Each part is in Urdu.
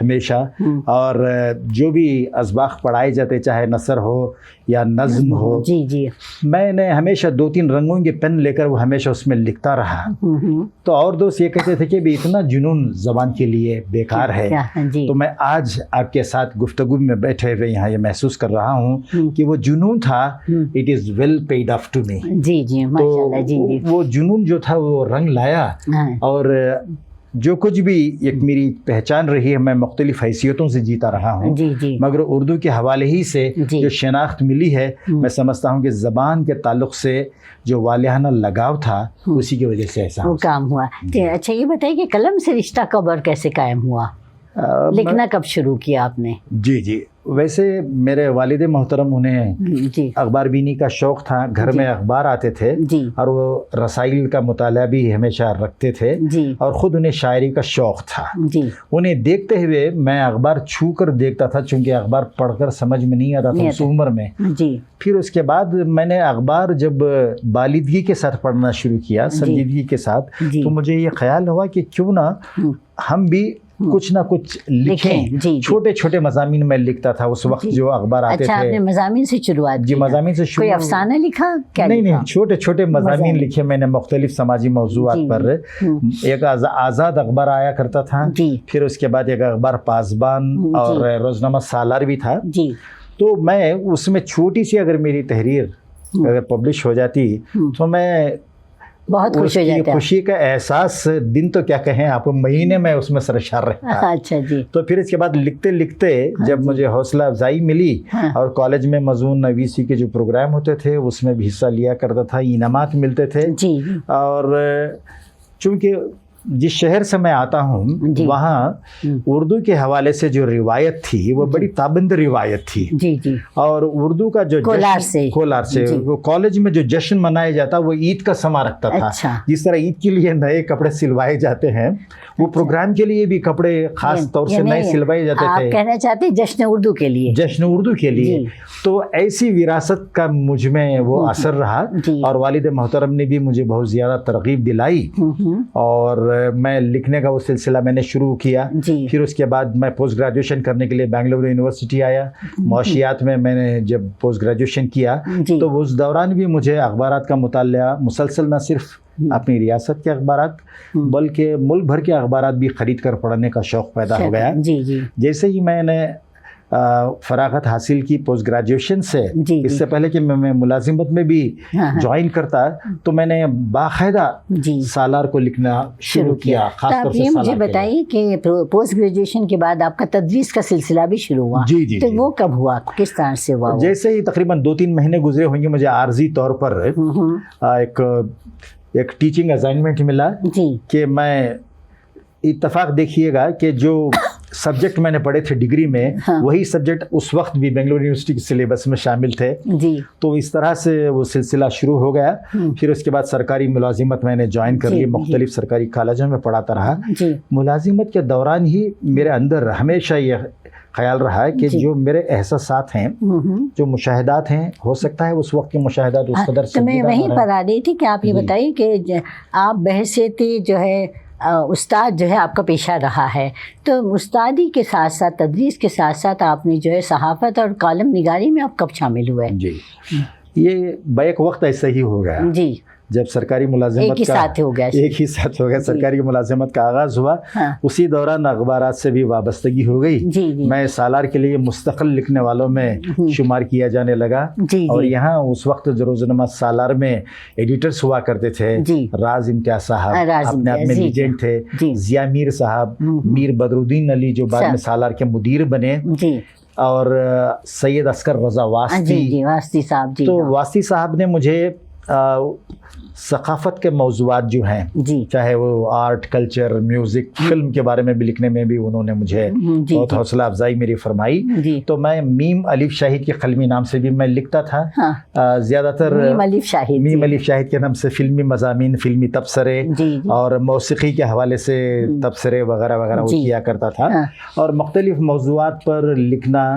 ہمیشہ، اور جو بھی اسباق پڑھائے جاتے چاہے نثر ہو یا نظم ہو، جی جی، میں نے ہمیشہ 2-3 رنگوں کے پین لے کر وہ ہمیشہ اس میں لکھتا رہا. تو اور دوست یہ کہتے تھے کہ بھی اتنا جنون زبان کے لیے بیکار ہے. تو میں آج آپ کے ساتھ گفتگو میں بیٹھے ہوئے یہاں یہ محسوس کر رہا ہوں کہ وہ جنون تھا، it is well paid off to me. جی جی، ماشاءاللہ. جی جی، وہ جنون جو تھا وہ رنگ لایا، اور جو کچھ بھی ایک میری پہچان رہی ہے، میں مختلف حیثیتوں سے جیتا رہا ہوں، جی جی، مگر اردو کے حوالے ہی سے جو شناخت ملی ہے، میں سمجھتا ہوں کہ زبان کے تعلق سے جو والہانہ لگاؤ تھا اسی کی وجہ سے ایسا وہ کام ہوا. اچھا یہ بتائیے کہ قلم سے رشتہ کب اور کیسے قائم ہوا؟ لکھنا کب شروع کیا آپ نے؟ جی جی، ویسے میرے والد محترم انہیں جی اخبار بینی کا شوق تھا، گھر میں اخبار آتے تھے جی، اور وہ رسائل کا مطالعہ بھی ہمیشہ رکھتے تھے، جی اور خود انہیں شاعری کا شوق تھا. جی انہیں دیکھتے ہوئے میں اخبار چھو کر دیکھتا تھا، چونکہ اخبار پڑھ کر سمجھ میں نہیں آتا تھا اس عمر میں. جی، پھر اس کے بعد میں نے اخبار جب بالیدگی کے ساتھ پڑھنا شروع کیا، سنجیدگی کے ساتھ، تو مجھے یہ خیال ہوا کہ کیوں نہ ہم بھی کچھ نہ کچھ لکھیں. چھوٹے چھوٹے مضامین میں لکھتا تھا اس وقت جو اخبار آتے تھے. اچھا آپ نے مضامین سے شروعات کی؟ جی مضامین سے شروع. کوئی افسانہ لکھا؟ نہیں، چھوٹے چھوٹے مضامین لکھے میں نے مختلف سماجی موضوعات پر. ایک آزاد اخبار آیا کرتا تھا، پھر اس کے بعد ایک اخبار پاسبان اور روزنامہ سالار بھی تھا. جی، تو میں اس میں چھوٹی سی اگر میری تحریر اگر پبلش ہو جاتی تو میں بہت خوش ہو جاتا. خوشی کا احساس دن تو کیا کہیں آپ، مہینے میں اس میں سرشار رہتا. اچھا جی. تو پھر اس کے بعد لکھتے لکھتے جب مجھے حوصلہ افزائی ملی اور کالج میں مضمون نویسی کے جو پروگرام ہوتے تھے اس میں بھی حصہ لیا کرتا تھا، انعامات ملتے تھے. جی، اور چونکہ جس شہر سے میں آتا ہوں وہاں اردو کے حوالے سے جو روایت تھی وہ بڑی تابند روایت تھی. جی جی، اور اردو کا جو کولار سے کالج میں جو جشن منایا جاتا وہ عید کا سما رکھتا تھا. جس طرح عید کے لیے نئے کپڑے سلوائے جاتے ہیں، وہ پروگرام کے لیے بھی کپڑے خاص طور سے نئے سلوائے جاتے تھے. آپ کہنا چاہتے ہیں جشن اردو کے لیے؟ جشن اردو کے لیے. تو ایسی وراثت کا مجھ میں وہ اثر رہا، اور والد محترم نے بھی مجھے بہت زیادہ ترغیب دلائی، اور میں لکھنے کا وہ سلسلہ میں نے شروع کیا. پھر اس کے بعد میں پوسٹ گریجویشن کرنے کے لیے بنگلور یونیورسٹی آیا. معاشیات میں میں نے جب پوسٹ گریجویشن کیا تو اس دوران بھی مجھے اخبارات کا مطالعہ مسلسل، نہ صرف اپنی ریاست کے اخبارات بلکہ ملک بھر کے اخبارات بھی خرید کر پڑھنے کا شوق پیدا ہو گیا. جیسے ہی میں نے فراغت حاصل کی پوسٹ گریجویشن سے، اس سے پہلے کہ میں ملازمت میں بھی جوائن کرتا تو میں نے باقاعدہ سالار کو لکھنا شروع کیا. خاص طور سے مجھے بتائیے کہ پوسٹ گریجویشن کے بعد آپ کا تدریس کا سلسلہ بھی شروع ہوا. جی، تو وہ کب ہوا، کس طرح سے ہوا؟ جیسے ہی تقریباً 2-3 مہینے گزرے ہوں گے مجھے عارضی طور پر ایک ٹیچنگ اسائنمنٹ ملا کہ میں، اتفاق دیکھیے گا کہ جو سبجیکٹ میں نے پڑھے تھے ڈگری میں وہی سبجیکٹ اس وقت بھی بنگلور یونیورسٹی کے سلیبس میں شامل تھے. تو اس طرح سے وہ سلسلہ شروع ہو گیا. پھر اس کے بعد سرکاری ملازمت میں نے جوائن کر لی، مختلف سرکاری کالجوں میں پڑھاتا رہا. ملازمت کے دوران ہی میرے اندر ہمیشہ یہ خیال رہا ہے کہ جو میرے احساسات ہیں، جو مشاہدات ہیں، ہو سکتا ہے اس وقت کے مشاہدات اس قدر تو میں وہیں پر آ رہی تھی کہ آپ یہ بتائیے کہ آپ بحیثیت جو ہے استاد جو ہے آپ کا پیشہ رہا ہے، تو استادی کے ساتھ ساتھ تدریس کے ساتھ ساتھ آپ نے جو ہے صحافت اور کالم نگاری میں آپ کب شامل ہوئے؟ جی، یہ بیک وقت ایسا ہی ہو گیا. جی، جب سرکاری ملازمت ایک ہی ساتھ ہو گیا سرکاری ملازمت کا آغاز ہوا. اسی دوران اخبارات سے بھی وابستگی ہو گئی. میں سالار کے لیے مستقل لکھنے والوں میں شمار کیا جانے لگا. اور یہاں اس وقت جو روزنامہ سالار میں ایڈیٹرز ہوا کرتے تھے، راز امتیاز صاحب اپنے آپ میں لیجنڈ تھے، ضیاء میر صاحب، میر بدرالدین علی جو بعد میں سالار کے مدیر بنے، اور سید عسکر رضا واسطی صاحب. تو واسطی صاحب نے مجھے ثقافت کے موضوعات جو ہیں، چاہے وہ آرٹ، کلچر، میوزک، فلم کے بارے میں بھی لکھنے میں بھی انہوں نے مجھے بہت حوصلہ افزائی میری فرمائی. تو میں میم الف شاہد کے قلمی نام سے بھی میں لکھتا تھا. زیادہ تر میم الف شاہد کے نام سے فلمی مضامین، فلمی تبصرے اور موسیقی کے حوالے سے تبصرے وغیرہ وغیرہ وہ کیا کرتا تھا. اور مختلف موضوعات پر لکھنا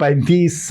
35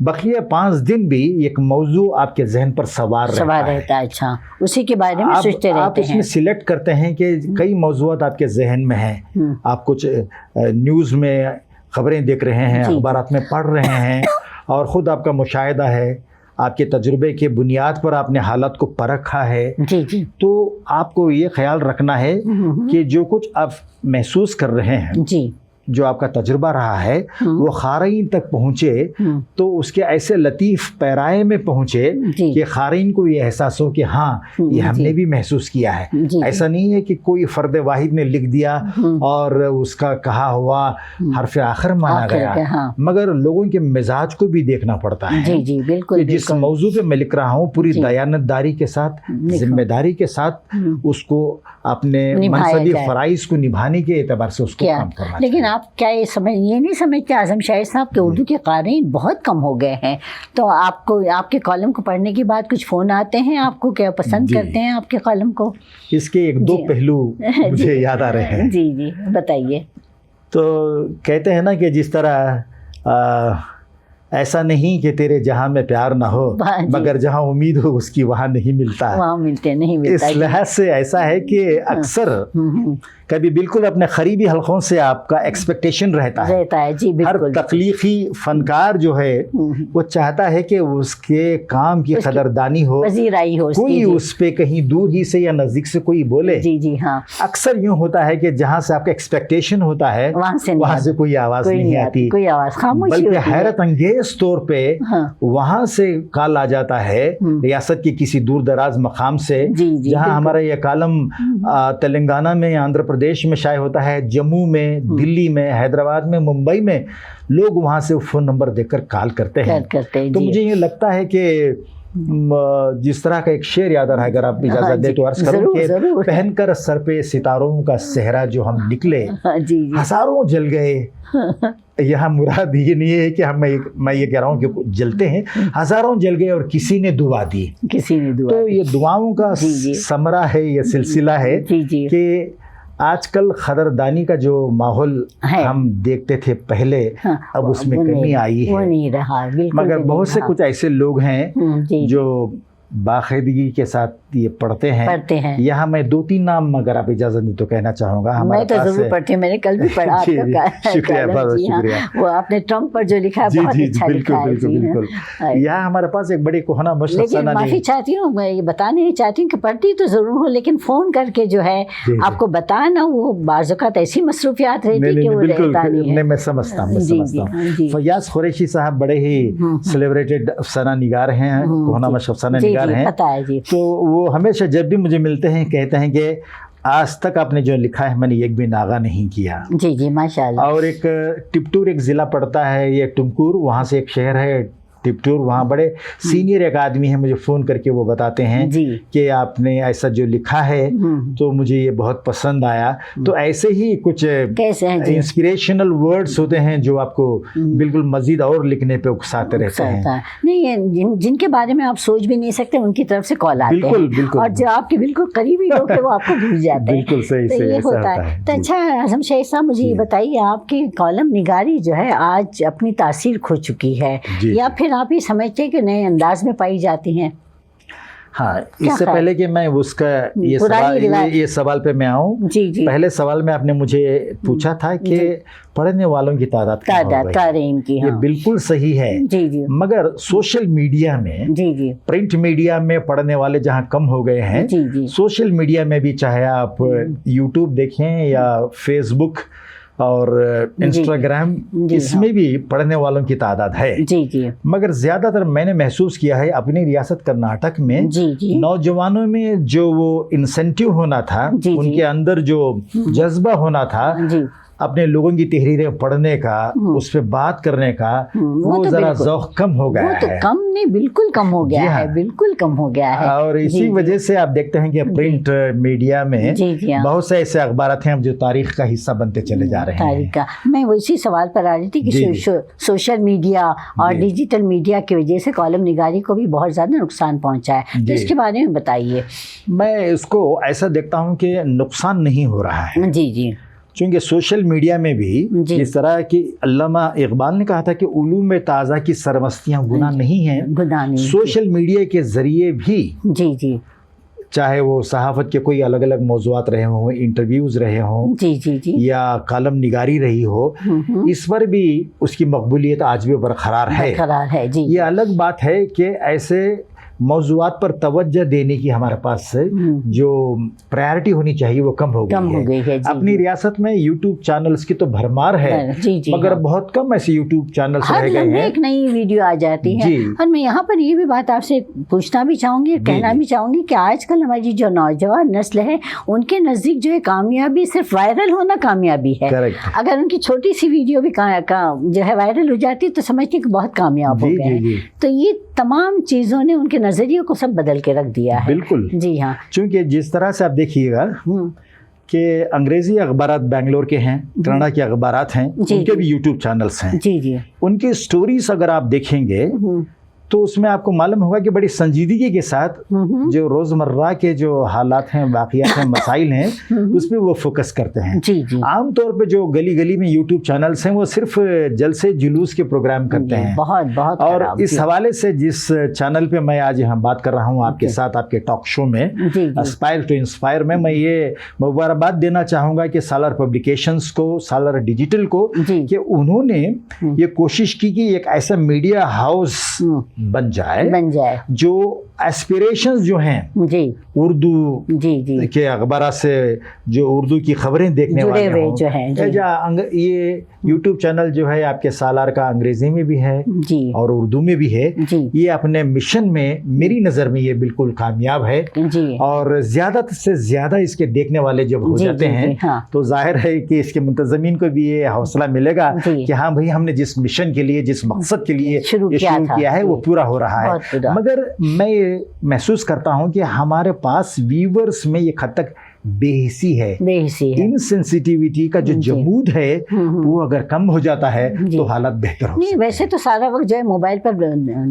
بقیہ 5 دن بھی ایک موضوع آپ کے ذہن پر سوار رہتا ہے. اچھا, اسی کے بارے میں سوچتے رہتے ہیں. آپ اس میں سلیکٹ کرتے ہیں کہ کئی موضوعات آپ کے ذہن میں ہیں, آپ کچھ نیوز میں خبریں دیکھ رہے ہیں, اخبارات میں پڑھ رہے ہیں, اور خود آپ کا مشاہدہ ہے, آپ کے تجربے کے بنیاد پر آپ نے حالت کو پرکھا ہے. تو آپ کو یہ خیال رکھنا ہے کہ جو کچھ آپ محسوس کر رہے ہیں, جو آپ کا تجربہ رہا ہے, وہ قارئین تک پہنچے تو اس کے ایسے لطیف پیرائے میں پہنچے کہ قارئین کو یہ احساس ہو کہ ہاں یہ ہم نے بھی محسوس کیا ہے. ایسا نہیں ہے کہ کوئی فرد واحد نے لکھ دیا اور اس کا کہا ہوا حرف آخر مانا گیا, مگر لوگوں کے مزاج کو بھی دیکھنا پڑتا ہے کہ جس موضوع پہ میں لکھ رہا ہوں پوری دیانتداری کے ساتھ, ذمہ داری کے ساتھ اس کو اپنے منصبی فرائض کو نبھانے کے اعتبار سے اس کو کام کرنا. لیکن آپ کیا یہ نہیں سمجھتے اعظم شاہد صاحب کہ اردو کے قارئین بہت کم ہو گئے ہیں؟ تو آپ کو آپ کے کالم کو پڑھنے کے بعد کچھ فون آتے ہیں آپ کو, کیا پسند کرتے ہیں آپ کے کالم کو؟ اس کے 1-2 پہلو مجھے یاد آ رہے ہیں. جی بتائیے. تو کہتے ہیں نا کہ جس طرح ایسا نہیں کہ تیرے جہاں میں پیار نہ ہو, مگر جہاں امید ہو اس کی وہاں نہیں ملتا. وہاں نہیں ملتا. اس لحاظ سے ایسا ہے کہ اکثر کبھی بالکل اپنے قریبی حلقوں سے آپ کا ایکسپیکٹیشن رہتا ہے. جی ہر تخلیقی فنکار جو ہے وہ چاہتا ہے کہ اس کے کام کی قدردانی ہو, پذیرائی ہو, کوئی اس پہ کہیں دور ہی سے یا نزدیک سے کوئی بولے. جی ہاں. اکثر یوں ہوتا ہے کہ جہاں سے آپ کا ایکسپیکٹیشن ہوتا ہے وہاں سے کوئی آواز نہیں آتی, کوئی آواز خاموشی, بلکہ حیرت انگیز طور پہ وہاں سے کال آ جاتا ہے ریاست کے کسی دور دراز مقام سے, جہاں ہمارا یہ کالم تلنگانہ میں, آندھرا پردیش میں شائع ہوتا ہے, جموں میں, دلی میں, حیدرآباد میں, ممبئی میں, لوگ وہاں سے فون نمبر دے کر کال کرتے ہیں. تو مجھے یہ لگتا ہے کہ جس طرح کا ایک شعر یاد آ رہا ہے, اگر آپ اجازت دیں تو عرض کروں کہ پہن کر سر پہ ستاروں کا صحرا جو ہم نکلے, ہزاروں جل گئے. یہاں مراد یہ نہیں ہے کہ میں یہ کہہ رہا ہوں کہ جلتے ہیں, ہزاروں جل گئے اور کسی نے دعا دی. تو یہ دعاؤں کا ثمرہ ہے, یہ سلسلہ ہے کہ آج کل قدردانی کا جو ماحول ہم دیکھتے تھے پہلے, اب اس میں کمی آئی ہے. مگر بہت سے کچھ ایسے لوگ ہیں جو باقاعدگی کے ساتھ یہ پڑھتے ہیں. یہاں میں 2-3 نام اگر آپ اجازت دیں تو کہنا چاہوں گا. میں تو ضرور پڑھتی ہوں, میں نے کل بھی پڑھا. شکریہ. وہ آپ نے ٹرمپ پر جو لکھا ہے بہت اچھا لکھا ہے. بالکل. یہاں ہمارے پاس ایک بڑی کوہنا مشرق معافی چاہتی ہوں, میں یہ بتانا نہیں چاہتی ہوں کہ پڑھتی تو ضرور ہوں, لیکن فون کر کے جو ہے آپ کو بتانا, وہ بعض اوقات ایسی مصروفیات رہتی کہ وہ رہتا نہیں ہے. میں سمجھتا ہوں. فیاض قریشی صاحب بڑے ہی سیلیبریٹڈ افسانہ نگار ہیں, کوہنا مشرق افسانہ نگار ہیں. تو وہ ہمیشہ جب بھی مجھے ملتے ہیں کہتے ہیں کہ آج تک آپ نے جو لکھا ہے میں نے ایک بھی ناغہ نہیں کیا. جی ماشاءاللہ. اور ایک ٹپٹور ایک ضلع پڑتا ہے, یہ ٹمکور, وہاں سے ایک شہر ہے ٹپٹور, وہاں بڑے سینئر ایک آدمی ہیں, مجھے فون کر کے وہ بتاتے ہیں کہ آپ نے ایسا جو لکھا ہے تو مجھے یہ بہت پسند آیا. تو ایسے ہی کچھ انسپریشنل ورڈز ہوتے ہیں جو آپ کو بالکل مزید اور لکھنے پہ اکساتے رہتے ہیں. نہیں, جن کے بارے میں آپ سوچ بھی نہیں سکتے ان کی طرف سے کال آتے ہیں, اور جو آپ کے بالکل قریبی لوگ ہیں وہ آپ کو بھول جاتے ہیں. بالکل صحیح یہ ہوتا ہے. تو اچھا اعظم شاہد صاحب, مجھے یہ بتائیے, آپ کی کالم نگاری جو ہے آج اپنی تاثیر کھو چکی ہے, یا پھر آپ یہ سمجھتے ہیں کہ نئے انداز میں پائی جاتی ہیں؟ ہاں, اس سے پہلے کہ میں اس کا یہ سوال پہ میں آؤں, پہلے سوال میں آپ نے مجھے پوچھا تھا کہ پڑھنے والوں کی تعداد قارئین کی, یہ بالکل صحیح ہے. مگر سوشل میڈیا میں, پرنٹ میڈیا میں پڑھنے والے جہاں کم ہو گئے ہیں, سوشل میڈیا میں بھی, چاہے آپ یوٹیوب دیکھیں یا فیس بک اور انسٹاگرام, اس میں بھی پڑھنے والوں کی تعداد ہے. مگر زیادہ تر میں نے محسوس کیا ہے اپنی ریاست کرناٹک میں نوجوانوں میں جو وہ انسینٹیو ہونا تھا, ان کے اندر جو جذبہ ہونا تھا اپنے لوگوں کی تحریریں پڑھنے کا, اس پہ بات کرنے کا, وہ ذرا ذوق کم ہو گیا ہے. وہ تو کم نہیں, بالکل کم ہو گیا ہے, بالکل کم ہو گیا ہے. اور اسی وجہ سے آپ دیکھتے ہیں کہ پرنٹ میڈیا میں بہت سے ایسے اخبارات ہیں جو تاریخ کا حصہ بنتے چلے جا رہے ہیں. میں اسی سوال پر آ رہی تھی کہ سوشل میڈیا اور ڈیجیٹل میڈیا کی وجہ سے کالم نگاری کو بھی بہت زیادہ نقصان پہنچا ہے, تو اس کے بارے میں بتائیے. میں اس کو ایسا دیکھتا ہوں کہ نقصان نہیں ہو رہا ہے. چونکہ سوشل میڈیا میں بھی جس طرح کہ علامہ اقبال نے کہا تھا کہ علوم تازہ کی سرمستیاں گناہ نہیں ہیں، سوشل میڈیا کے ذریعے بھی جی چاہے وہ صحافت کے کوئی الگ الگ موضوعات رہے ہوں، انٹرویوز رہے ہوں، جی یا کالم نگاری رہی ہو، اس پر بھی اس کی مقبولیت آج بھی برقرار ہے۔ یہ الگ بات ہے کہ ایسے موضوعات پر توجہ دینے کی ہمارے پاس جو پرائرٹی ہونی چاہیے وہ کم ہو گئی ہے۔ اپنی ریاست میں یوٹیوب چینلز کی تو بھرمار ہے، مگر بہت کم ایسے یوٹیوب چینلز رہ گئے ہیں، ایک نئی ویڈیو آ جاتی ہے۔ اور میں یہاں پر یہ بھی بات آپ سے پوچھنا بھی چاہوں گی، کہنا بھی چاہوں گی کہ آج کل ہماری جو نوجوان نسل ہے ان کے نزدیک جو ہے کامیابی صرف وائرل ہونا کامیابی ہے۔ اگر ان کی چھوٹی سی ویڈیو بھی جو ہے وائرل ہو جاتی تو سمجھتے کہ بہت کامیاب ہو گئے۔ تو یہ تمام چیزوں نے ان کے نظریے کو سب بدل کے رکھ دیا ہے۔ بالکل، جی ہاں، چونکہ جس طرح سے آپ دیکھیے گا کہ انگریزی اخبارات بنگلور کے ہیں، کینیڈا کے اخبارات ہیں، ان کے بھی یوٹیوب چینلز ہیں۔ ان کی سٹوریز اگر آپ دیکھیں گے تو اس میں آپ کو معلوم ہوگا کہ بڑی سنجیدگی کے ساتھ جو روزمرہ کے جو حالات ہیں، واقعات ہیں، مسائل ہیں، اس پہ وہ فوکس کرتے ہیں۔ عام طور پہ جو گلی گلی میں یوٹیوب چینلز ہیں وہ صرف جلسے جلوس کے پروگرام کرتے ہیں۔ اور اس حوالے سے جس چینل پہ میں آج یہاں بات کر رہا ہوں آپ کے ساتھ، آپ کے ٹاک شو میں اسپائر ٹو انسپائر میں یہ مبارکباد دینا چاہوں گا کہ سالار پبلیکیشنز کو، سالار ڈیجیٹل کو، کہ انہوں نے یہ کوشش کی کہ ایک ایسا میڈیا ہاؤس بن جائے جو ایسپیریشنز جو ہیں اردو کے اخبارات سے، جو اردو کی خبریں دیکھنے والے ہوں، یہ یوٹیوب چینل جو ہے آپ کے سالار کا انگریزی میں بھی ہے اور اردو میں بھی ہے۔ یہ اپنے مشن میں میری نظر میں یہ بالکل کامیاب ہے، اور زیادہ سے زیادہ اس کے دیکھنے والے جب ہو جاتے ہیں تو ظاہر ہے کہ اس کے منتظمین کو بھی یہ حوصلہ ملے گا کہ ہاں بھائی ہم نے جس مشن کے لیے، جس مقصد کے لیے شروع کیا ہے وہ پورا ہو رہا ہے۔ مگر میں یہ محسوس کرتا ہوں کہ ہمارے پاس ویورز میں ایک حد تک بے حسی ہے، انسینسیٹیوٹی کا جو جمود ہے وہ اگر کم ہو جاتا ہے تو حالت بہتر ہو۔ نہیں، ویسے تو سارا وقت جو ہے موبائل پر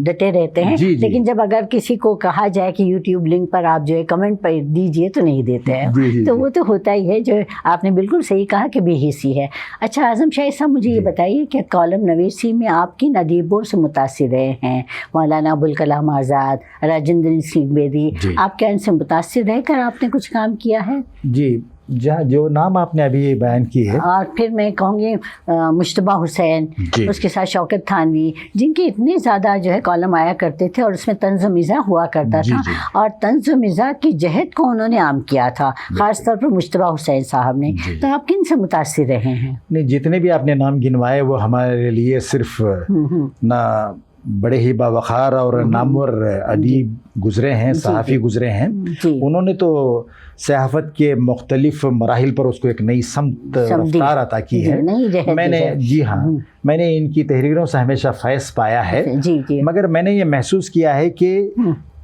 ڈٹے رہتے ہیں، لیکن جب اگر کسی کو کہا جائے کہ یوٹیوب لنک پر آپ جو ہے کمنٹ پر دیجئے تو نہیں دیتے ہیں، تو وہ تو ہوتا ہی ہے، جو آپ نے بالکل صحیح کہا کہ بے حسی ہے۔ اچھا اعظم شاہ صاحب، مجھے یہ بتائیے کہ کالم نویسی میں آپ کن ادیبوں سے متاثر رہے ہیں؟ مولانا ابوالکلام آزاد، راجندر سنگھ بیدی، آپ کیا ان سے متاثر رہ کر آپ نے کچھ کام کیا ہے؟ جی، جو نام آپ نے ابھی بیان کی ہے، اور پھر میں کہوں گی مجتبیٰ حسین، اس کے ساتھ شوکت تھانوی، جن کے اتنے زیادہ جو ہے کالم آیا کرتے تھے اور اس میں طنز و مزاح ہوا کرتا تھا، اور طنز و مزاح کی جہت کو انہوں نے عام کیا تھا، خاص طور پر مجتبیٰ حسین صاحب نے۔ تو آپ کن سے متاثر رہے ہیں؟ نہیں، جتنے بھی آپ نے نام گنوائے وہ ہمارے لیے صرف نہ بڑے ہی باوقار اور نامور ادیب گزرے ہیں، صحافی گزرے ہیں، انہوں نے تو صحافت کے مختلف مراحل پر اس کو ایک نئی سمت رفتار عطا کی ہے۔ میں نے میں نے ان کی تحریروں سے ہمیشہ فیض پایا ہے، مگر میں نے یہ محسوس کیا ہے کہ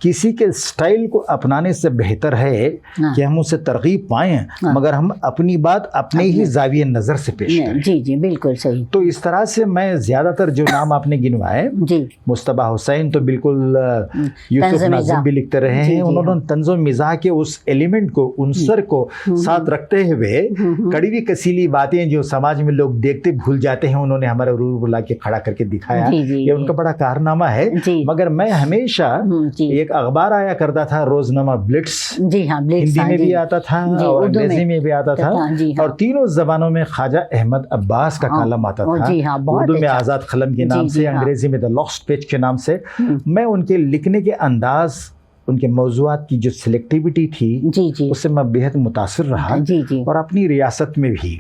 کسی کے سٹائل کو اپنانے سے بہتر ہے کہ ہم اسے ترغیب پائیں، مگر ہم اپنی بات اپنے ہی زاویہ نظر سے پیش کریں۔ جی بالکل صحیح۔ تو اس طرح سے میں زیادہ تر جو نام آپ نے گنوائے، مجتبیٰ حسین تو بالکل یوسف ناظم بھی لکھتے رہے ہیں، انہوں نے طنز و مزاح کے اس ایلیمنٹ کو، عنصر کو ساتھ رکھتے ہوئے کڑوی کسیلی باتیں جو سماج میں لوگ دیکھتے بھول جاتے ہیں، انہوں نے ہمارے روبرو بلا کے کھڑا کر کے دکھایا۔ یہ ان کا بڑا کارنامہ ہے۔ مگر میں ہمیشہ ایک اخبار آیا کرتا تھا، روزنامہ بلٹس، ہندی میں بھی آتا تھا اور انگریزی میں بھی آتا تھا، اور تینوں زبانوں میں خواجہ احمد عباس کا کالم آتا تھا، اردو میں آزاد قلم کے نام سے، انگریزی میں دا لاسٹ پیج کے نام سے۔ میں ان کے لکھنے کے انداز، ان کے موضوعات کی جو سلیکٹیوٹی تھی اس سے میں بہت متاثر رہا، اور اپنی ریاست میں بھی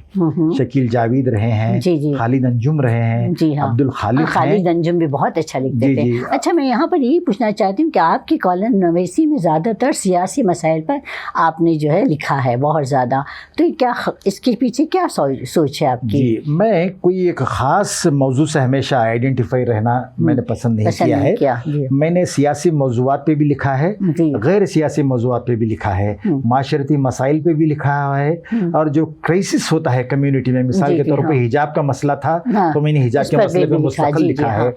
شکیل جاوید رہے ہیں، خالد انجم رہے ہیں، عبد الخالق، خالد انجم بھی بہت اچھا لکھتے تھے۔ اچھا، میں یہاں پر یہی پوچھنا چاہتی ہوں کہ آپ کی کالم نویسی میں زیادہ تر سیاسی مسائل پر آپ نے جو ہے لکھا ہے بہت زیادہ، تو کیا اس کے پیچھے کیا سوچ ہے آپ کی؟ جی، میں کوئی ایک خاص موضوع سے ہمیشہ آئیڈینٹیفائی رہنا میں نے پسند نہیں کیا ہے۔ میں نے سیاسی موضوعات پہ بھی لکھا ہے، غیر سیاسی موضوعات پہ بھی لکھا ہے، معاشرتی مسائل پہ بھی لکھا ہے، اور جو کرائسس ہوتا ہے کمیونٹی میں، مثال کے طور پہ حجاب کا مسئلہ تھا تو میں نے حجاب کے مسئلے پہ مستقل لکھا ہے۔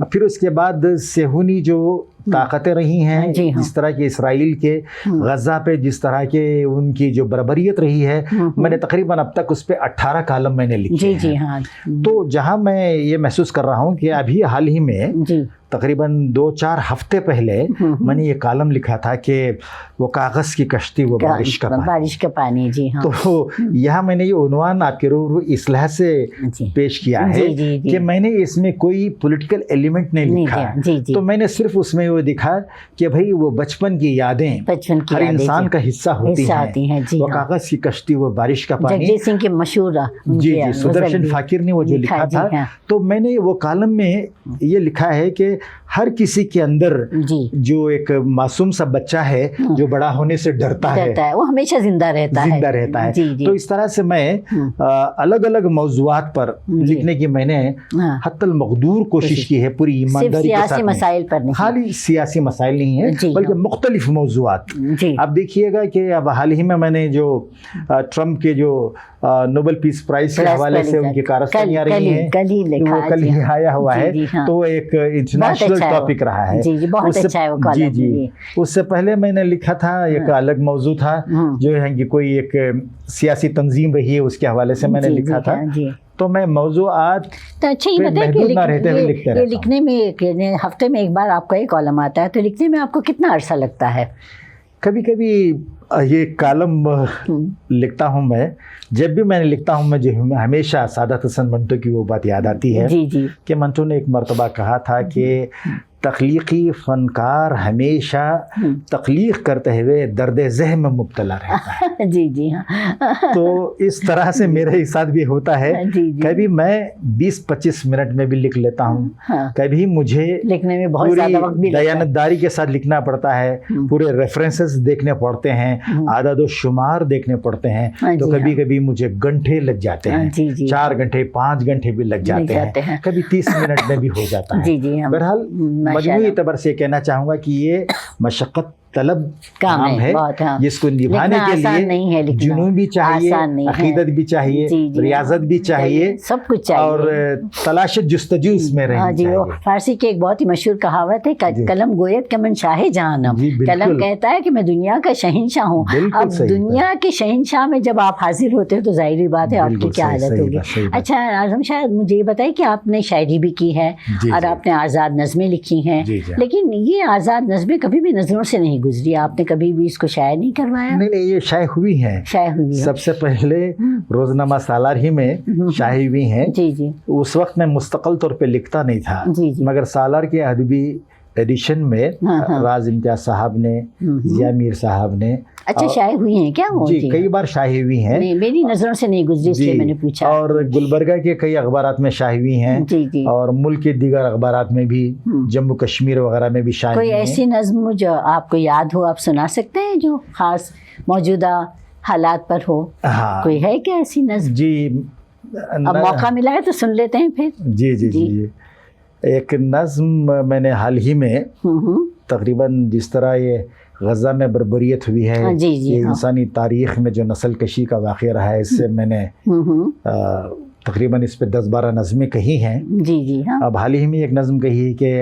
پھر اس کے بعد صہیونی جو طاقتیں رہی ہیں، جی ہاں، جس طرح کہ اسرائیل کے غزہ پہ جس طرح کے ان کی جو بربریت رہی ہے، میں نے تقریباً اب تک اس پہ 18 کالم میں نے لکھے جی ہیں۔ جی ہاں، تو جہاں میں یہ محسوس کر رہا ہوں کہ ابھی حال ہی میں جی تقریباً 2-4 ہفتے پہلے میں نے یہ کالم لکھا تھا کہ وہ کاغذ کی کشتی وہ بارش کا پانی، بارش کا پانی، جی ہاں، تو یہاں میں نے یہ عنوان آپ کے روبرو اصلاح سے جی پیش کیا ہے جی جی جی کہ میں نے اس میں کوئی پولیٹیکل ایلیمنٹ نہیں نہیں لکھا، دیا، جی جی، تو میں نے صرف اس میں وہ دکھا کہ بھئی وہ بچپن کی یادیں بچپن کی ہر یادیں انسان کا حصہ ہوتی ہیں، جی وہ ہاں، کاغذ کی کشتی وہ بارش کا پانی، جگجیت سنگھ کے مشہور جی جی سدرشن فاکر نے وہ جو لکھا تھا، تو میں نے وہ کالم میں یہ لکھا ہے کہ ہر کسی کے اندر جی جو ایک معصوم سا بچہ ہے جو بڑا ہونے سے ڈرتا ہے، وہ ہمیشہ زندہ رہتا ہے، جی جی، تو اس طرح سے میں الگ الگ موضوعات پر لکھنے کی میں نے حتی المقدور کوشش کی ہے، پوری ایمانداری کے ساتھ، سیاسی مسائل پر نہیں، خالی سیاسی مسائل نہیں ہیں بلکہ مختلف موضوعات۔ جی اب دیکھیے گا کہ اب حال ہی میں نے جو ٹرمپ کے جو نوبل پیس پرائز کے حوالے سے ان کی کارستانی آ رہی ہیں، وہ کل ہی آیا ہوا ہے، تو وہ ایک انٹرنیشنل ٹاپک رہا ہے، جی جی بہت اچھا ہے وہ کالم، جی جی۔ اس سے پہلے میں نے لکھا تھا ایک الگ موضوع تھا جو ہے کہ کوئی ایک سیاسی تنظیم رہی ہے، اس کے حوالے سے میں نے لکھا تھا، تو میں موضوعات تو اچھا یہ بتائیں کہ یہ لکھنے میں ہفتے میں ایک بار آپ کا ایک کالم آتا ہے، تو لکھنے میں آپ کو کتنا عرصہ لگتا ہے؟ کبھی کبھی یہ کالم لکھتا ہوں میں، جب بھی میں نے لکھتا ہوں مجھے ہمیشہ سعادت حسن منٹو کی وہ بات یاد آتی ہے جی جی کہ منٹو نے ایک مرتبہ کہا تھا کہ تخلیقی فنکار ہمیشہ تخلیق کرتے ہوئے درد ذہن میں مبتلا رہتا ہے۔ جی جی ہاں، تو اس طرح سے میرے ساتھ بھی ہوتا ہے، جی جی، کبھی میں 20-25 منٹ میں بھی لکھ لیتا ہوں، کبھی مجھے لکھنے میں بہت زیادہ وقت بھی دیانتداری کے ساتھ لکھنا پڑتا ہے، پورے ریفرنسز دیکھنے پڑتے ہیں، عدد و شمار دیکھنے پڑتے ہیں، تو کبھی کبھی مجھے گھنٹے لگ جاتے ہیں، 4 گھنٹے 5 گھنٹے بھی لگ جاتے ہیں، کبھی 30 منٹ میں بھی ہو جاتا ہے۔ جی جی، بہرحال مجموعی اعتبار سے کہنا چاہوں گا کہ یہ مشقت طلب کام ہے جس کو نبھانے کے لیے جنون بھی چاہیے، عقیدت بھی چاہیے، ریاضت بھی چاہیے، سب کچھ چاہیے، اور تلاش جستجو اس میں رہنی چاہیے۔ فارسی کی ایک بہت ہی مشہور کہاوت ہے، قلم گوید کہ من شاہ جہانم، قلم کہتا ہے کہ میں دنیا کا شہنشاہ ہوں۔ اب دنیا کے شہنشاہ میں جب آپ حاضر ہوتے ہیں تو ظاہری بات ہے آپ کی کیا حالت ہوگی۔ اچھا اعظم شاہ، مجھے یہ بتائیں کہ آپ نے شاعری بھی کی ہے اور آپ نے آزاد نظمیں لکھی ہیں، لیکن یہ آزاد نظمیں کبھی بھی نظروں سے نہیں گزری، آپ نے کبھی بھی اس کو شائع نہیں کروایا؟ نہیں، یہ شائع ہوئی ہیں، سب سے پہلے روزنامہ سالار ہی میں شائع ہوئی ہیں۔ جی جی، اس وقت میں مستقل طور پہ لکھتا نہیں تھا، مگر سالار کے ادبی ایڈیشن میں راز امتیاز صاحب نے، ضیاء میر صاحب نے، اچھا شائع ہوئی ہیں کیا وہ؟ جی کئی بار شائع ہوئی ہیں، میری نظروں سے نہیں گزری، اس لیے میں نے پوچھا۔ اور گلبرگہ کے کئی اخبارات میں شائع ہوئی ہیں، اور ملک کے دیگر اخبارات میں بھی، جموں کشمیر وغیرہ میں بھی شائع ہوئی ہیں۔ کوئی ایسی نظم جو آپ کو یاد ہو، آپ سنا سکتے ہیں جو خاص موجودہ حالات پر ہو؟ کوئی ہے کیا ایسی نظم؟ جی اب موقع ملا ہے تو سن لیتے ہیں پھر۔ جی جی جی، ایک نظم میں نے حال ہی میں تقریباً جس طرح یہ غزہ میں بربریت ہوئی ہے، یہ انسانی تاریخ میں جو نسل کشی کا واقعہ رہا ہے، اس سے میں نے تقریباً اس پہ 10-12 نظمیں کہی ہیں۔ جی جی ہاں، اب حال ہی میں ایک نظم کہی ہے کہ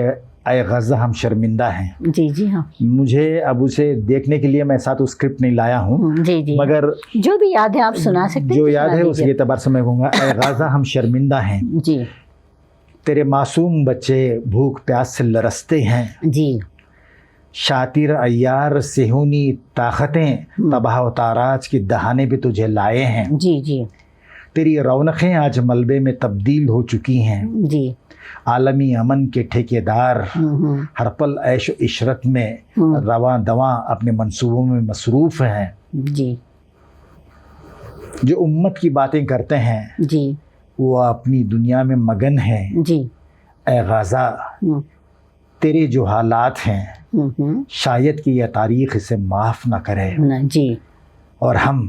اے غزہ ہم شرمندہ ہیں۔ جی جی ہاں، مجھے اب اسے دیکھنے کے لیے میں ساتھ اسکرپٹ نہیں لایا ہوں، جی جی، مگر جو بھی یاد ہے آپ سنا سکتے ہیں، جو یاد ہے اس کے اعتبار سے میں کہوں گا، اے غزہ ہم شرمندہ ہیں، جی تیرے معصوم بچے بھوک پیاس سے لرزتے ہیں، جی شاطر عیار صہیونی طاقتیں تباہ و تاراج کی دہانے پہ تجھے لائے ہیں، جی جی، تیری رونقیں آج ملبے میں تبدیل ہو چکی ہیں، جی عالمی امن کے ٹھیکیدار ہر پل عیش و عشرت میں رواں دواں اپنے منصوبوں میں مصروف ہیں، جی جو امت کی باتیں کرتے ہیں جی وہ اپنی دنیا میں مگن ہیں، جی، اے غازہ تیرے جو حالات ہیں شاید کہ یہ تاریخ اسے معاف نہ کرے، جی، اور ہم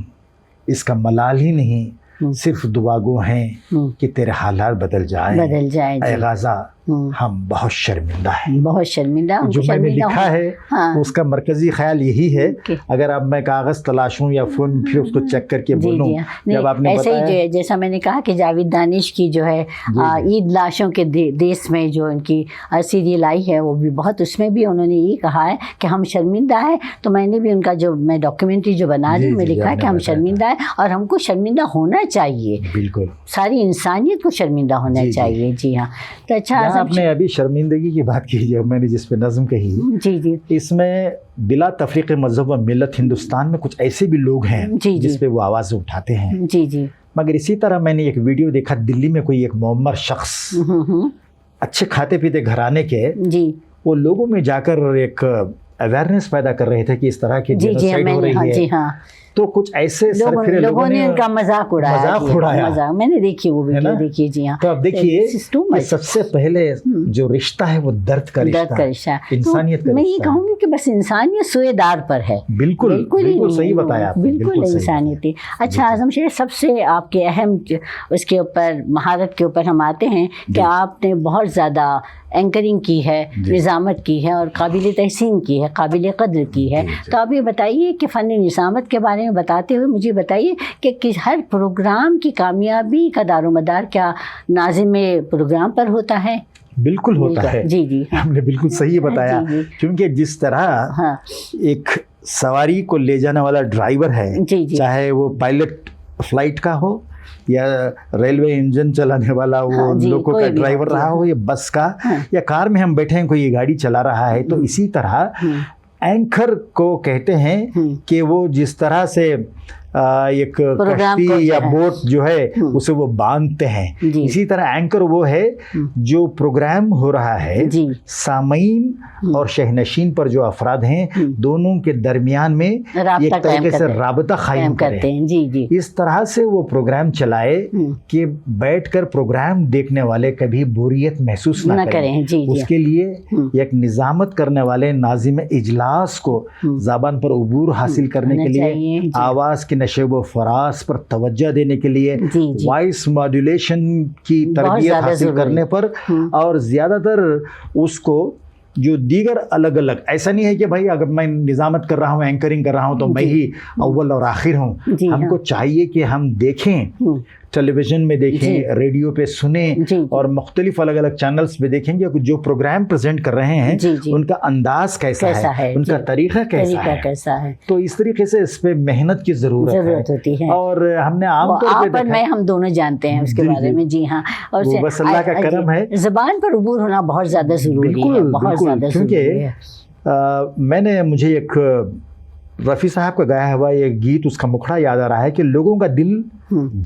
اس کا ملال ہی نہیں صرف دعا گو ہیں کہ تیرے حالات بدل جائیں، اے غازہ ہم بہت شرمندہ ہیں. بہت شرمندہ. جو میں نے لکھا ہے ہاں. اس کا مرکزی خیال یہی ہے. اگر اب میں کاغذ تلاشوں یا فون پھر اس کو چیک کر کے بولوں. جب آپ نے ایسے ہی جو ہے جیسا میں نے کہا کہ جاوید دانش کی جو ہے عید لاشوں کے دیس میں جو ان کی سیریل آئی ہے وہ بھی بہت, اس میں بھی انہوں نے یہ کہا ہے کہ ہم شرمندہ ہیں. تو میں نے بھی ان کا جو میں ڈاکیومنٹری جو بنا دی میں لکھا ہے کہ ہم شرمندہ ہیں اور ہم کو شرمندہ ہونا چاہیے. بالکل ساری انسانیت کو شرمندہ ہونا چاہیے. جی ہاں. تو اچھا آپ نے ابھی شرمندگی کی بات کی ہے, میں نے جس پہ نظم کہی, جی جی, اس میں بلا تفریق مذہب و ملت ہندوستان میں کچھ ایسے بھی لوگ ہیں جس پہ وہ آواز اٹھاتے ہیں. جی جی. مگر اسی طرح میں نے ایک ویڈیو دیکھا دلی میں کوئی ایک معمر شخص اچھے کھاتے پیتے گھرانے کے, جی, وہ لوگوں میں جا کر ایک اویئرنیس پیدا کر رہے تھے کہ اس طرح کی جینوسائیڈ ہو رہی ہے. جی ہاں. تو کچھ ایسے سرفرے لوگوں نے ان کا مذاق اڑایا. مذاق میں نے دیکھی وہ ویڈیو دیکھی. جی ہاں. تو اب دیکھیے سب سے پہلے جو رشتہ ہے وہ درد کا رشتہ, انسانیت کا. میں یہ کہوں گی کہ بس انسانیت سوئے دار پر ہے. بالکل بالکل صحیح بتایا, بالکل انسانیت. اچھا اعظم شیر, سب سے آپ کے اہم اس کے اوپر مہارت کے اوپر ہم آتے ہیں کہ آپ نے بہت زیادہ اینکرنگ کی ہے, نظامت کی ہے اور قابل تحسین کی ہے, قابل قدر کی ہے. تو آپ یہ بتائیے کہ فن نظامت کے بارے میں بتاتے ہوئے مجھے بتائیے کہ ہر پروگرام کی کامیابی کا دار و مدار کیا ناظم پروگرام پر ہوتا ہے؟ بالکل ہوتا ہے. جی جی, ہم نے بالکل صحیح بتایا. کیونکہ جس طرح ایک سواری کو لے جانے والا ڈرائیور ہے, چاہے وہ پائلٹ فلائٹ کا ہو یا ریلوے انجن چلانے والا وہ لوکو کا ڈرائیور رہا ہو یا بس کا یا کار میں ہم بیٹھے ہیں کوئی یہ گاڑی چلا رہا ہے, تو اسی طرح اینکر کو کہتے ہیں کہ وہ جس طرح سے ایک کشتی یا بوٹ جو ہے اسے وہ باندھتے ہیں, اسی طرح اینکر وہ ہے جو پروگرام ہو رہا ہے سامعین اور شہنشین پر جو افراد ہیں دونوں کے درمیان میں ایک طریقے سے رابطہ قائم کرتے ہیں. اس طرح سے وہ پروگرام چلائے کہ بیٹھ کر پروگرام دیکھنے والے کبھی بوریت محسوس نہ کریں. اس کے لیے ایک نظامت کرنے والے ناظم اجلاس کو زبان پر عبور حاصل کرنے کے لیے, آواز کی نشیب و فراز پر توجہ دینے کے لیے, وائس ماڈولیشن کی تربیت حاصل کرنے پر, اور زیادہ تر اس کو جو دیگر الگ الگ, ایسا نہیں ہے کہ بھائی اگر میں نظامت کر رہا ہوں, اینکرنگ کر رہا ہوں تو میں ہی اول اور آخر ہوں. ہم کو چاہیے کہ ہم دیکھیں, ٹیلی ویژن میں دیکھیں, ریڈیو پہ سنیں, اور مختلف الگ الگ چینلز پہ دیکھیں گے جو پروگرام پریزنٹ کر رہے ہیں ان کا انداز کیسا ہے, ان کا طریقہ کیسا ہے. تو اس طریقے سے اس پہ محنت کی ضرورت ہوتی ہے. اور ہم نے عام طور پہ میں ہم دونوں جانتے ہیں اس کے بارے میں. جی ہاں, اور بس اللہ کا کرم ہے. زبان پر عبور ہونا بہت زیادہ ضروری ہے, بہت زیادہ ضروری ہے. کیونکہ مجھے ایک رفیع صاحب کا گایا ہوا ایک گیت, اس کا مکھڑا یاد آ رہا ہے کہ لوگوں کا دل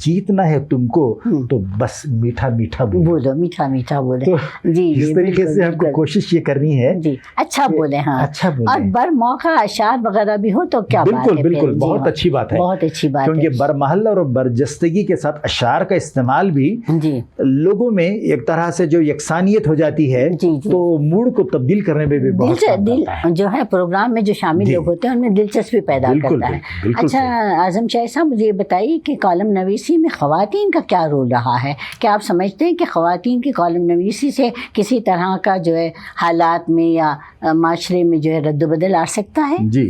جیتنا ہے تم کو تو بس میٹھا میٹھا بولو, میٹھا میٹھا بولے. جی, اس طریقے سے ہم کو کوشش یہ کرنی ہے جی اچھا بولے. ہاں, اچھا بولے, اور بر موقع اشعار وغیرہ بھی ہو تو کیا بات ہے. بالکل بہت اچھی بات ہے, بہت اچھی بات ہے. کیونکہ برمحل اور برجستگی کے ساتھ اشعار کا استعمال بھی لوگوں میں ایک طرح سے جو یکسانیت ہو جاتی ہے تو موڈ کو تبدیل کرنے میں بھی بہت دل جو ہے پروگرام میں جو شامل لوگ ہوتے ہیں ان میں دلچسپی پیدا کرتا ہے. اچھا اعظم شاہ صاحب, مجھے یہ بتائیے کہ کالم نویسی میں خواتین کا کیا رول رہا ہے؟ کیا آپ سمجھتے ہیں کہ خواتین کی کالم نویسی سے کسی طرح کا جو ہے حالات میں یا معاشرے میں جو ہے رد و بدل آ سکتا ہے؟ جی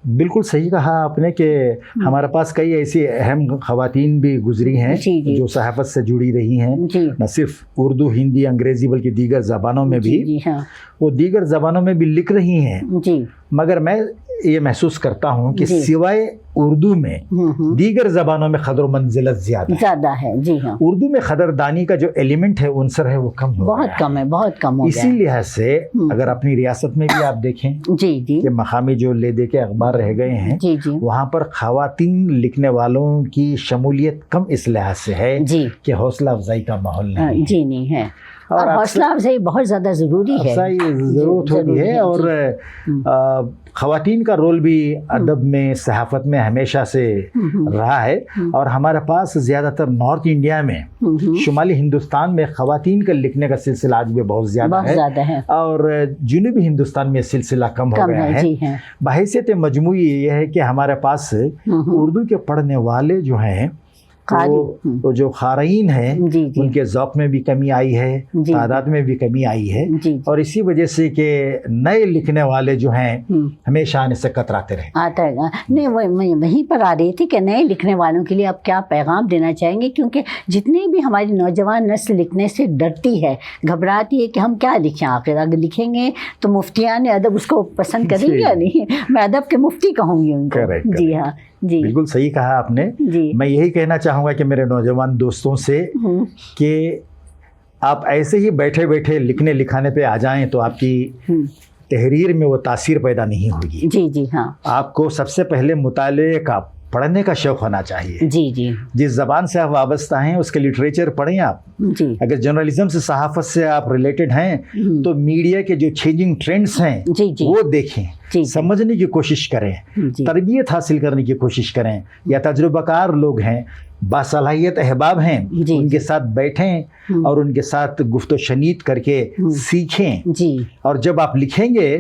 بالکل صحیح کہا آپ نے کہ ہمارے پاس کئی ایسی اہم خواتین بھی گزری ہیں جو صحافت سے جڑی رہی ہیں, نہ صرف اردو, ہندی, انگریزی بلکہ دیگر زبانوں میں بھی. وہ دیگر زبانوں میں بھی لکھ رہی ہیں, مگر میں یہ محسوس کرتا ہوں کہ سوائے اردو میں دیگر زبانوں میں قدر و منزلت زیادہ ہے. جی ہاں, اردو میں قدردانی کا جو ایلیمنٹ ہے, عنصر ہے, وہ کم ہو بہت کم ہے, بہت کم ہو گیا. اسی لحاظ سے اگر اپنی ریاست میں بھی آپ دیکھیں کہ مقامی جو لے دے کے اخبار رہ گئے ہیں, وہاں پر خواتین لکھنے والوں کی شمولیت کم اس لحاظ سے ہے کہ حوصلہ افزائی کا ماحول نہیں ہے. اور حوصلہ افزائی بہت زیادہ ضروری ہے, ضرورت ہوتی ہے. اور خواتین کا رول بھی ادب میں, صحافت میں ہمیشہ سے رہا ہے. اور ہمارے پاس زیادہ تر نارتھ انڈیا میں, شمالی ہندوستان میں خواتین کا لکھنے کا سلسلہ آج بھی بہت زیادہ ہے, اور جنوبی ہندوستان میں سلسلہ کم ہو گیا ہے. بحیثیت مجموعی یہ ہے کہ ہمارے پاس اردو کے پڑھنے والے جو ہیں تو جو قارئین ہیں ان کے ذوق میں بھی کمی آئی ہے، تعداد میں بھی کمی آئی ہے، اور اسی وجہ سے کہ نئے لکھنے والے جو ہیں ہمیشہ آنے سے کتراتے رہے. آتا ہے نہیں، وہیں پر آ رہی تھی کہ نئے لکھنے والوں کے لیے آپ کیا پیغام دینا چاہیں گے، کیونکہ جتنے بھی ہماری نوجوان نسل لکھنے سے ڈرتی ہے، گھبراتی ہے کہ ہم کیا لکھیں، آخر اگر لکھیں گے تو مفتیان ادب اس کو پسند کریں گے یا نہیں. میں ادب کے مفتی کہوں گی ان کو. جی ہاں جی بالکل صحیح کہا آپ نے. میں یہی کہنا چاہوں گا کہ میرے نوجوان دوستوں سے کہ آپ ایسے ہی بیٹھے بیٹھے لکھنے لکھانے پہ آ جائیں تو آپ کی تحریر میں وہ تاثیر پیدا نہیں ہوگی. جی جی ہاں. آپ کو سب سے پہلے مطالعے کا، پڑھنے کا شوق ہونا چاہیے. جی جی. جس زبان سے آپ وابستہ ہیں اس کے لٹریچر پڑھیں آپ. جی. اگر جرنلزم سے، صحافت سے آپ ریلیٹڈ ہیں تو میڈیا کے جو چینجنگ ٹرینڈز ہیں وہ دیکھیں، سمجھنے کی کوشش کریں، تربیت حاصل کرنے کی کوشش کریں. یا تجربہ کار لوگ ہیں، باصلاحیت احباب ہیں، ان کے ساتھ بیٹھیں اور ان کے ساتھ گفت و شنید کر کے سیکھیں. اور جب آپ لکھیں گے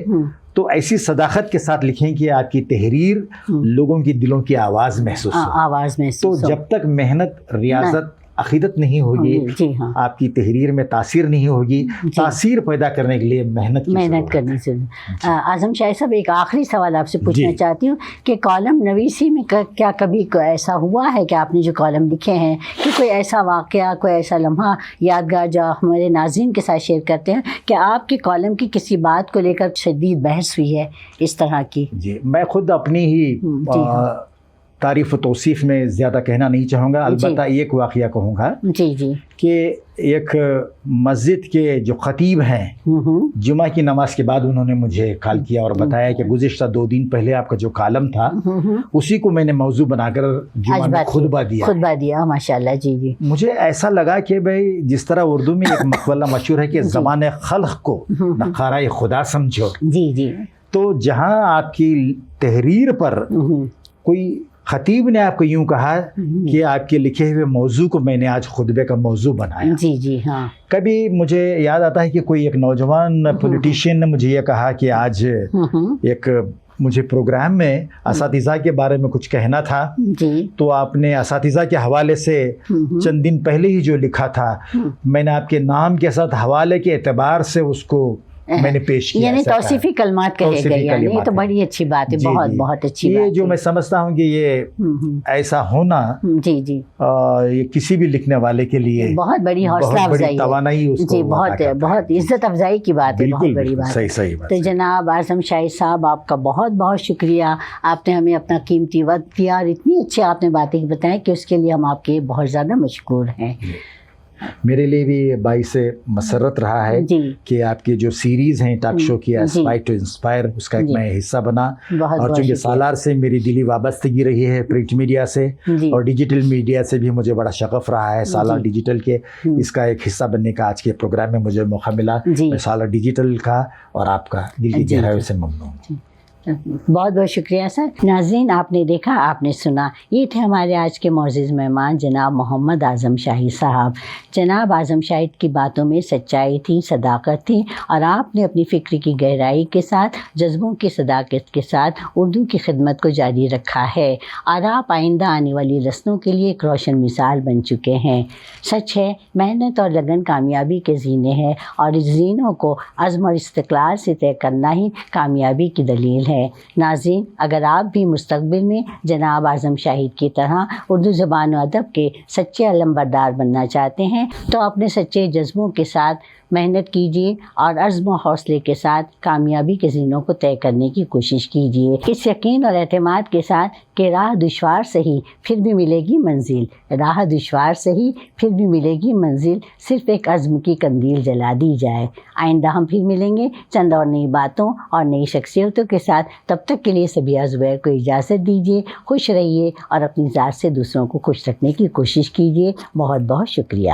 تو ایسی صداقت کے ساتھ لکھیں کہ آپ کی تحریر لوگوں کی دلوں کی آواز محسوس ہو. تو جب تک محنت، ریاضت، عقیدت نہیں ہوگی، آپ کی تحریر میں تاثیر نہیں ہوگی. تاثیر پیدا کرنے کے لیے محنت کرنی چاہیے. اعظم شاہی صاحب، ایک آخری سوال آپ سے پوچھنا چاہتی ہوں کہ کالم نویسی میں کیا کبھی ایسا ہوا ہے کہ آپ نے جو کالم لکھے ہیں کہ کوئی ایسا واقعہ، کوئی ایسا لمحہ یادگار جو ہمارے ناظرین کے ساتھ شیئر کرتے ہیں کہ آپ کے کالم کی کسی بات کو لے کر شدید بحث ہوئی ہے اس طرح کی؟ جی، میں خود اپنی ہی تعریف و توصیف میں زیادہ کہنا نہیں چاہوں گا. البتہ ایک واقعہ کہوں گا کہ ایک مسجد کے جو خطیب ہیں، جمعہ کی نماز کے بعد انہوں نے مجھے کال کیا اور بتایا کہ گزشتہ 2 دن پہلے آپ کا جو کالم تھا اسی کو میں نے موضوع بنا کر جمعہ میں خطبہ دیا. ماشاءاللہ. جی. مجھے ایسا لگا کہ بھائی جس طرح اردو میں ایک مقولہ مشہور ہے کہ زبان خلق کو نخارۂ خدا سمجھو. جی. تو جہاں آپ کی تحریر پر کوئی خطیب نے آپ کو یوں کہا کہ آپ کے لکھے ہوئے موضوع کو میں نے آج خطبے کا موضوع بنایا. جی ہاں. کبھی مجھے یاد آتا ہے کہ کوئی ایک نوجوان پولیٹیشین نے مجھے یہ کہا کہ آج ایک مجھے پروگرام میں اساتذہ کے بارے میں کچھ کہنا تھا، تو آپ نے اساتذہ کے حوالے سے چند دن پہلے ہی جو لکھا تھا میں نے آپ کے نام کے ساتھ حوالے کے اعتبار سے اس کو میں نے پیش کیا. یعنی توصیفی کلمات کہے گئے. یہ تو بڑی اچھی بات ہے. بہت اچھی بات ہے. یہ جو میں سمجھتا ہوں کہ یہ ایسا ہونا یہ کسی بھی لکھنے والے کے لیے بہت بڑی حوصلہ افزائی ہے. بہت عزت افزائی کی بات ہے. بہت بڑی بات. صحیح بات. تو جناب اعظم شاہی صاحب، آپ کا بہت بہت شکریہ. آپ نے ہمیں اپنا قیمتی وقت دیا اور اتنی اچھی آپ نے باتیں بتائیں کہ اس کے لیے ہم آپ کے بہت زیادہ مشکور ہیں. میرے لیے بھی باعث مسرت رہا ہے کہ آپ کی جو سیریز ہیں ٹاک شو کی اسپائر ٹو انسپائر، اس کا ایک میں حصہ بنا. اور چونکہ سالار سے میری دلی وابستگی رہی ہے پرنٹ میڈیا سے اور ڈیجیٹل میڈیا سے بھی مجھے بڑا شغف رہا ہے. سالار ڈیجیٹل کے اس کا ایک حصہ بننے کا آج کے پروگرام میں مجھے موقع ملا. میں سالار ڈیجیٹل کا اور آپ کا دل کی گہرائیوں سے ممنون ہوں. بہت بہت شکریہ سر. ناظرین، آپ نے دیکھا، آپ نے سنا، یہ تھے ہمارے آج کے معزز مہمان جناب محمد اعظم شاہی صاحب. جناب اعظم شاہی کی باتوں میں سچائی تھی، صداقت تھی، اور آپ نے اپنی فکر کی گہرائی کے ساتھ، جذبوں کی صداقت کے ساتھ اردو کی خدمت کو جاری رکھا ہے، اور آپ آئندہ آنے والی نسلوں کے لیے ایک روشن مثال بن چکے ہیں. سچ ہے، محنت اور لگن کامیابی کے زینے ہیں، اور اس زینوں کو عزم اور استقلال سے طے کرنا ہی کامیابی کی دلیل ہے. ناظرین، اگر آپ بھی مستقبل میں جناب اعظم شاہی کی طرح اردو زبان و ادب کے سچے علمبردار بننا چاہتے ہیں تو اپنے سچے جذبوں کے ساتھ محنت کیجیے اور عزم و حوصلے کے ساتھ کامیابی کے زینوں کو طے کرنے کی کوشش کیجیے، اس یقین اور اعتماد کے ساتھ کہ راہ دشوار سہی پھر بھی ملے گی منزل. راہ دشوار سہی پھر بھی ملے گی منزل، صرف ایک عزم کی قندیل جلا دی جائے. آئندہ ہم پھر ملیں گے چند اور نئی باتوں اور نئی شخصیتوں کے ساتھ. تب تک کے لیے سبیہ زبیر کو اجازت دیجیے. خوش رہیے اور اپنی ذات سے دوسروں کو خوش رکھنے کی کوشش کیجیے. بہت بہت شکریہ.